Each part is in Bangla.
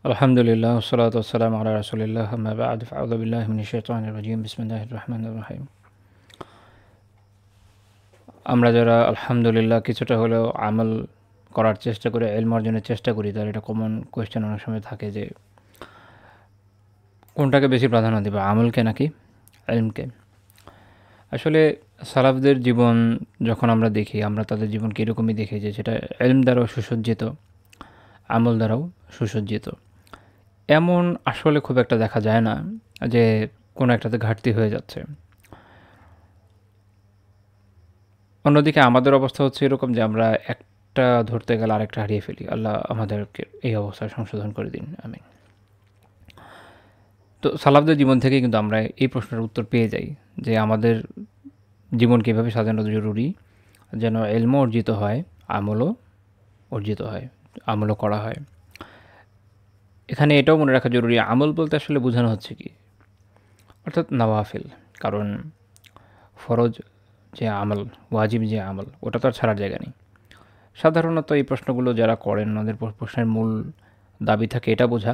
আলহামদুলিল্লাহ ওসসালাতু ওয়াসসালামু আলা রাসূলিল্লাহ আম্মা বা'দ ফাআউযু বিল্লাহি মিনাশ শাইতানির রাজীম বিসমিল্লাহির রহমানির রহিম। আমরা যারা আলহামদুলিল্লাহ কিছুটা হলেও আমল করার চেষ্টা করি, ইলম অর্জনের চেষ্টা করি, তার এটা কমন কোয়েশ্চেন অনেক সময় থাকে যে কোনটাকে বেশি প্রাধান্য দেব, আমলকে নাকি ইলমকে? আসলে সালাফদের জীবন যখন আমরা দেখি, আমরা তাদের জীবনকে এরকমই দেখি যে সেটা ইলম দ্বারাও সুসজ্জিত, আমল দ্বারাও সুসজ্জিত। এমন আসলে খুব একটা দেখা যায় না যে কোনো একটাতে ঘাটতি হয়ে যাচ্ছে। অন্যদিকে আমাদের অবস্থা হচ্ছে এরকম যে আমরা একটা ধরতে গেলে আরেকটা হারিয়ে ফেলি। আল্লাহ আমাদেরকে এই অবস্থায় সংশোধন করে দিন, আমিন। তো সালাফদের জীবন থেকেই কিন্তু আমরা এই প্রশ্নের উত্তর পেয়ে যাই যে আমাদের জীবন কীভাবে সাজানো জরুরি, যেন ইলমও অর্জিত হয়, আমলও অর্জিত হয়, আমলও করা হয়। এখানে এটাও মনে রাখা জরুরি, আমল বলতে আসলে বোঝানো হচ্ছে কি, অর্থাৎ নওয়াফিল। কারণ ফরজ যে আমল, ওয়াজিব যে আমল, ওটা তো আর ছাড়ার জায়গা নেই। সাধারণত এই প্রশ্নগুলো যারা করেন ওনাদের প্রশ্নের মূল দাবি থাকে এটা বোঝা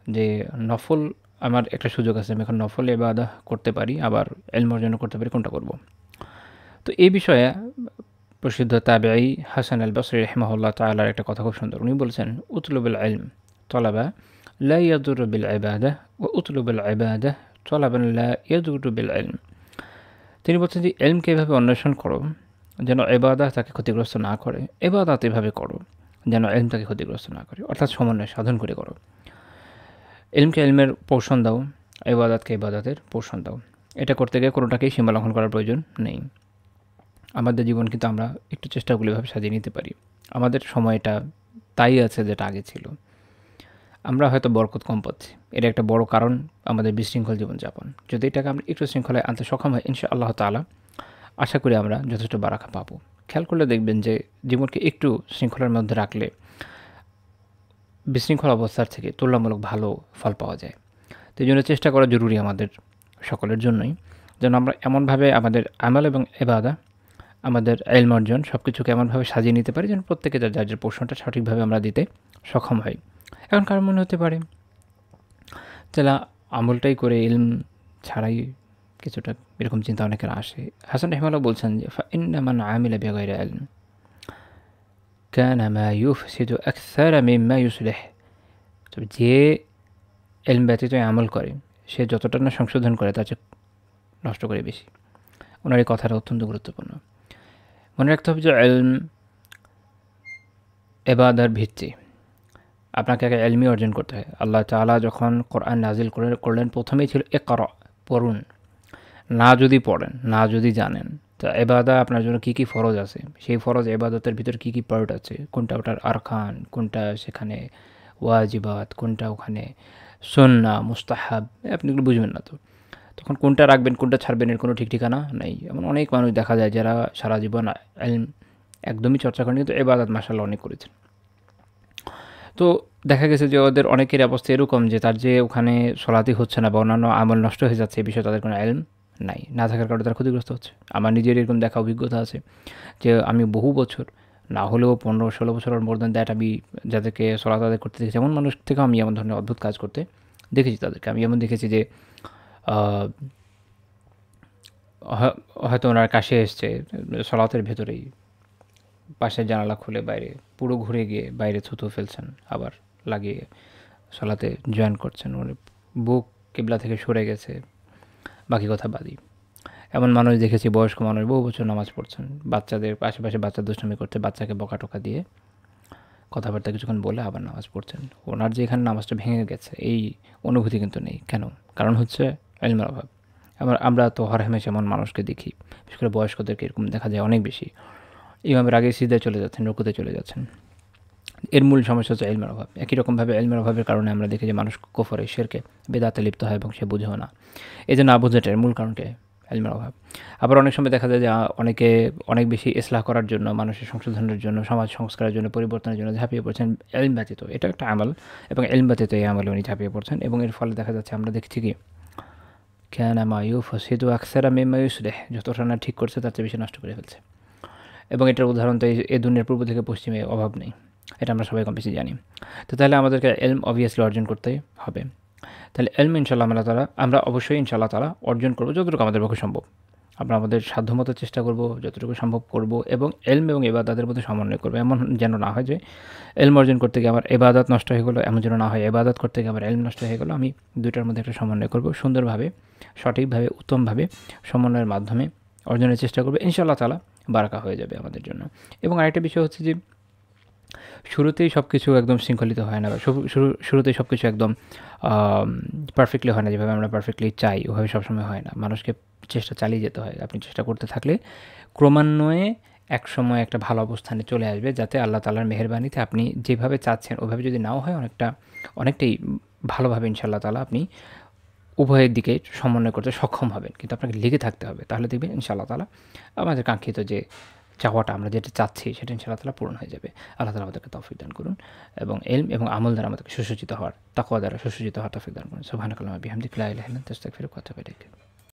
যে নফল আমার একটা সুযোগ আছে, আমি এখন নফল ইবাদত করতে পারি, আবার ইলম অর্জন করতে পারি, কোনটা করব। তো এই বিষয়ে প্রসিদ্ধ তাবেঈ হাসান আল বসরি রাহিমাহুল্লাহ তাআলার একটা কথা খুব সুন্দর। উনি বলছেন, উতলুবুল ইলম তলাবা লা ইয়াদুরু বিল ইবাদাহ ওয়া উতলুবুল ইবাদাহ তলাবান লা ইয়াদুরু বিল ইলম। তিনি বলছেন যে ইলমকে এভাবে অন্বেষণ করো যেন ইবাদত তাকে ক্ষতিগ্রস্ত না করে, ইবাদত এভাবে করো যেন ইলম তাকে ক্ষতিগ্রস্ত না করে, অর্থাৎ সমন্বয় সাধন করে করো। ইলমকে ইলমের পোষণ দাও, ইবাদতকে ইবাদতের পোষণ দাও। এটা করতে গিয়ে কোনোটাকেই সীমা লঙ্ঘন করার প্রয়োজন নেই। আমাদের জীবন কিন্তু আমরা একটু চেষ্টাগুলো এভাবে সাজিয়ে নিতে পারি। আমাদের সময়টা তাই আছে যেটা আগে ছিল। আমরা হয়তো বরকত কম পাচ্ছি, এটা একটা বড় কারণ আমাদের বিশৃঙ্খল জীবনযাপন। যদি এটাকে আমরা একটু শৃঙ্খলায় আনতে সক্ষম হয়, ইনশাআল্লাহ তাআলা আশা করি আমরা যথেষ্ট বারাকা পাবো। খেয়াল করলে দেখবেন যে জীবনকে একটু শৃঙ্খলার মধ্যে রাখলে বিশৃঙ্খল অবস্থার থেকে তুলনামূলক ভালো ফল পাওয়া যায়। তো এই জন্য চেষ্টা করা জরুরি আমাদের সকলের জন্যই, যেন আমরা এমনভাবে আমাদের আমল এবং ইবাদত, আমাদের ইলম অর্জন সব কিছুকে এমনভাবে সাজিয়ে নিতে পারি যেন প্রত্যেকে যার যার পোর্শনটা সঠিকভাবে আমরা দিতে সক্ষম হই। এখন কার মনে হতে পারে যারা আমলটাই করে ইলম ছাড়াই কিছুটা এরকম চিন্তা অনেকের আসে। হাসান রাহিমাহুল্লাহ বলছেন যে ফাইন্না মান আমিলা বিগাইরি ইলম কানা মা ইউফসিদু আকসারা মিম্মা ইউসলিহ। তবে যে ইলম ব্যতীত আমল করে সে যতটা না সংশোধন করে তার চেয়ে নষ্ট করে বেশি। ওনার এই কথাটা অত্যন্ত গুরুত্বপূর্ণ। মনে রাখতে হবে যে ইলম ইবাদার ভিত্তি। আপনাকে আগে ইলমি অর্জন করতে হয়। আল্লাহ তাআলা যখন কোরআন নাজিল করলেন প্রথমেই ছিল ইকরা, পড়ুন। না যদি পড়েন, না যদি জানেন, তা ইবাদত আপনার জন্য কী কী ফরজ আছে, সেই ফরজ ইবাদতের ভিতর কী কী পার্ট আছে, কোনটা ওটার আরকান, কোনটা সেখানে ওয়াজিবাত, কোনটা ওখানে সুন্নাহ মুস্তাহাব, আপনি এগুলো বুঝবেন না। তো তখন কোনটা রাখবেন কোনটা ছাড়বেন এর কোনো ঠিক ঠিকানা নেই। এমন অনেক মানুষ দেখা যায় যারা সারা জীবন ইলম একদমই চর্চা করেনি, কিন্তু ইবাদত মাশাআল্লাহ অনেক করেছেন। তো দেখা গেছে যে ওদের অনেকের অবস্থা এরকম যে তার যে ওখানে সলাতই হচ্ছে না বা অন্যান্য আমল নষ্ট হয়ে যাচ্ছে, এই বিষয়ে তাদের কোনো ইলম নাই, না থাকার কারণে তারা ক্ষতিগ্রস্ত হচ্ছে। আমার নিজের এরকম দেখা অভিজ্ঞতা আছে যে আমি বহু বছর, না হলেও 15-16 বছর মোর দ্যান দ্যাট, আমি যাদেরকে সলাত আদায় করতে দেখেছি এমন মানুষ থেকেও আমি এমন ধরনের অদ্ভুত কাজ করতে দেখেছি তাদেরকে। আমি এমন দেখেছি যে হয়তো ওনার কাশি এসছে, সলাতের ভেতরেই পাশের জানালা খুলে বাইরে পুরো ঘুরে গিয়ে বাইরে থুতু ফেলছেন, আবার লাগিয়ে সলাতে জয়েন করছেন, মানে বুক কিবলা থেকে সরে গেছে, বাকি কথা বাদই। এমন মানুষ দেখেছি, বয়স্ক মানুষ বহু বছর নামাজ পড়ছেন, বাচ্চাদের আশেপাশে বাচ্চা দুষ্টামি করতে বাচ্চাকে বকা টোকা দিয়ে কথাবার্তা কিছুক্ষণ বলে আবার নামাজ পড়ছেন। ওনার যে এখানে নামাজটা ভেঙে গেছে এই অনুভূতি কিন্তু নেই। কেন? কারণ হচ্ছে ইলমের অভাব। আমরা তো হরহামেশা এমন মানুষকে দেখি, বিশেষ করে বয়স্কদেরকে এরকম দেখা যায় অনেক বেশি। ইমামের আগে সিজদায় চলে যাচ্ছেন, রুকুতে চলে যাচ্ছেন। এর মূল সমস্যা হচ্ছে ইলমের অভাব। একই রকমভাবে ইলমের অভাবের কারণে আমরা দেখি যে মানুষ কুফরে, শিরকে, বেদাতে লিপ্ত হয় এবং সে বুঝেও না। এই যে না বোঝাটার মূল কারণকে ইলমের অভাব। আবার অনেক সময় দেখা যায় যে অনেকে অনেক বেশি ইসলাহ করার জন্য, মানুষের সংশোধনের জন্য, সমাজ সংস্কারের জন্য, পরিবর্তনের জন্য ঝাঁপিয়ে পড়ছেন ইলম ব্যতীত। এটা একটা আমল এবং ইলম ব্যতীত এই আমলে উনি ঝাঁপিয়ে পড়ছেন এবং এর ফলে দেখা যাচ্ছে আমরা দেখছি কি কানা মা ইউফসিদু আকসারা মিম্মা ইউসলিহ, যতটা না ঠিক করছে তার চেয়ে বেশি নষ্ট করে ফেলছে। এবং এটার উদাহরণ তো এই দুনিয়ার পূর্ব থেকে পশ্চিমে অভাব নেই। এটা আমরা সবাই কম বেশি জানি। তো তাহলে আমাদেরকে এলম অবভিয়াসলি অর্জন করতেই হবে। তাহলে এলম ইনশাআল্লাহ আমরা অবশ্যই ইনশাআল্লাহ তাআলা অর্জন করব যতটুকু আমাদের পক্ষে সম্ভব। আমরা আমাদের সাধ্যমতো চেষ্টা করব, যতটুকু সম্ভব করব এবং এলম এবং ইবাদতের মধ্যে সমন্বয় করব। এমন যেন না হয় যে এলম অর্জন করতে গিয়ে আমার ইবাদত নষ্ট হয়ে গেলো, এমন যেন না হয় ইবাদত করতে গিয়ে আমার এলম নষ্ট হয়ে গেলো। আমি দুইটার মধ্যে একটা সমন্বয় করব, সুন্দরভাবে, সঠিকভাবে, উত্তমভাবে সমন্বয়ের মাধ্যমে অর্জনের চেষ্টা করব। ইনশাআল্লাহ তাআলা বারাকা হয়ে যাবে আমাদের জন্য। এবং আরেকটা বিষয় হচ্ছে যে শুরুতেই সব কিছু একদম শৃঙ্খলিত হয় না, বা শুরুতেই সব কিছু একদম পারফেক্টলি হয় না, যেভাবে আমরা পারফেক্টলি চাই ওভাবে সবসময় হয় না। মানুষকে চেষ্টা চালিয়ে যেতে হয়। আপনি চেষ্টা করতে থাকলে ক্রমান্বয়ে একসময় একটা ভালো অবস্থানে চলে আসবে, যাতে আল্লাহ তাআলার মেহেরবানিতে আপনি যেভাবে চাচ্ছেন ওভাবে যদি নাও হয়, অনেকটাই ভালোভাবে ইনশাআল্লাহ তাআলা আপনি উভয়ের দিকে সমন্বয় করতে সক্ষম হবেন। কিন্তু আপনাকে লেগে থাকতে হবে, তাহলে দেখবেন ইনশাআল্লাহ তাআলা আমাদের কাঙ্ক্ষিত যে চাওয়াটা, আমরা যেটা চাচ্ছি সেটা ইনশাআল্লাহ তাআলা পূরণ হয়ে যাবে। আল্লাহ তাআলা আমাদেরকে তৌফিক দান করুন এবং ইলম এবং আমল দ্বারা আমাদেরকে সুসজ্জিত হওয়ার, তাকওয়া দ্বারা সুসজ্জিত হওয়ার তৌফিক দান করুন। সুবহানাকাল্লাহুম্মা বিহামদিকা লা ইলাহা ইল্লা আনতা আস্তাগফিরুকা ওয়া আতুবু ইলাইক।